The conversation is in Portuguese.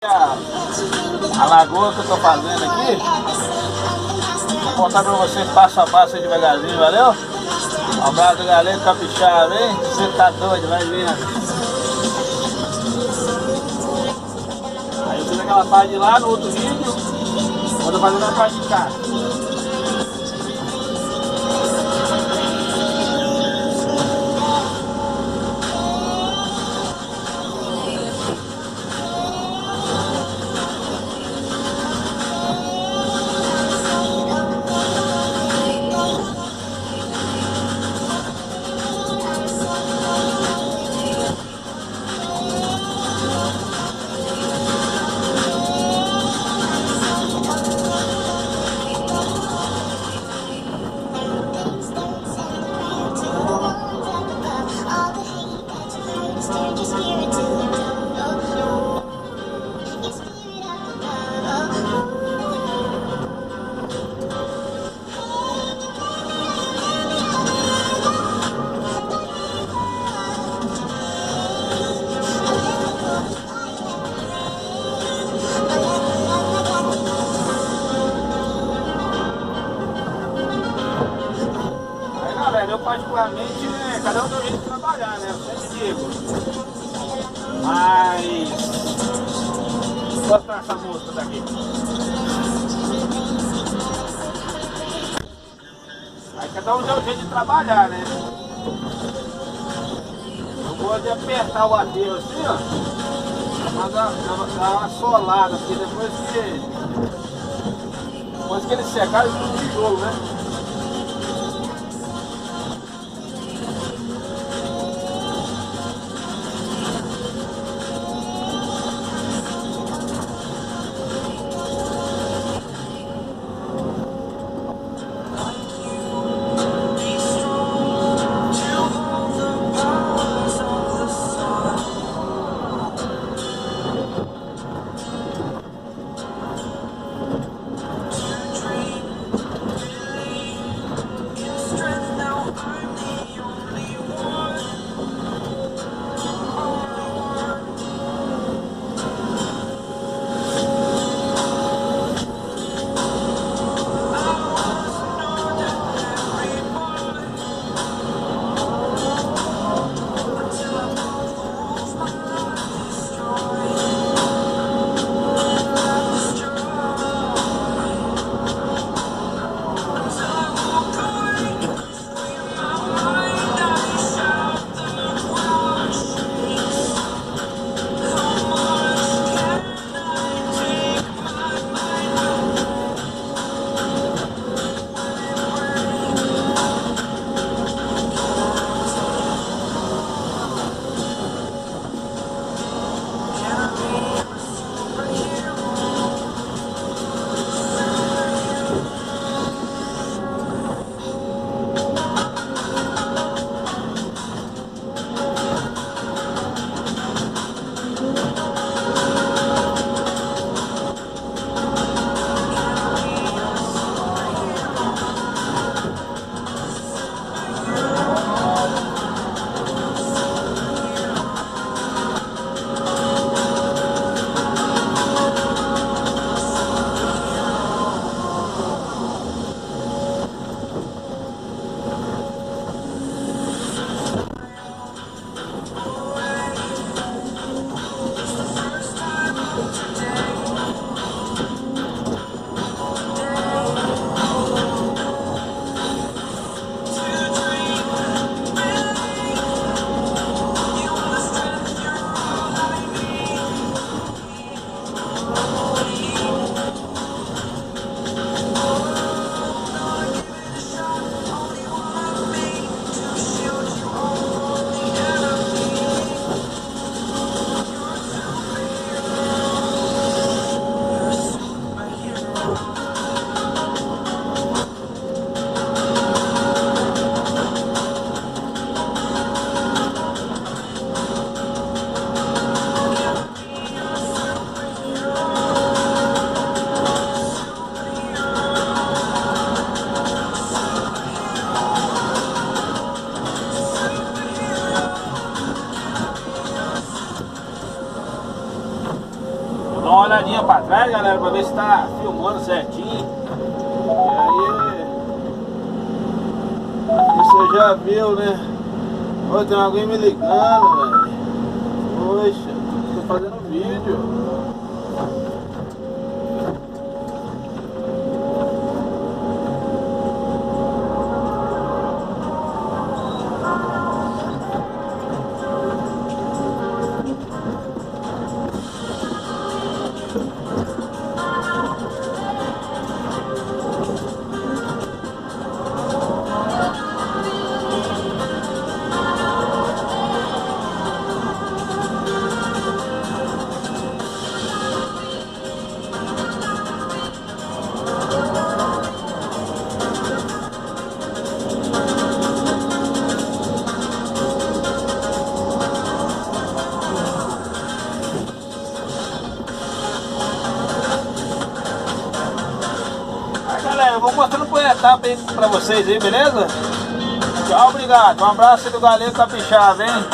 A lagoa que eu tô fazendo aqui, vou contar pra vocês passo a passo aí devagarzinho, valeu? Um abraço galera capixaba, hein? Você tá doido, vai vendo. Aí eu fiz aquela parte de lá no outro vídeo, vou tô fazendo a parte de cá. Eu particularmente, cada um tem um jeito de trabalhar, né? Eu sempre digo. Mas vou mostrar essa música daqui. Aí cada um tem um jeito de trabalhar, né? Eu gosto de apertar o aterro assim, ó. Mas dar uma solada, porque depois que ele secar, ele fica um tijolo, né? uma olhadinha pra trás, galera, pra ver se tá filmando certinho. E aí, você já viu, né? Ô, tem alguém me ligando, velho. Poxa, tô fazendo vídeo. Galera, eu vou mostrando por etapa aí pra vocês aí, beleza? Tchau, obrigado. Um abraço aí do Galego Capixaba, hein?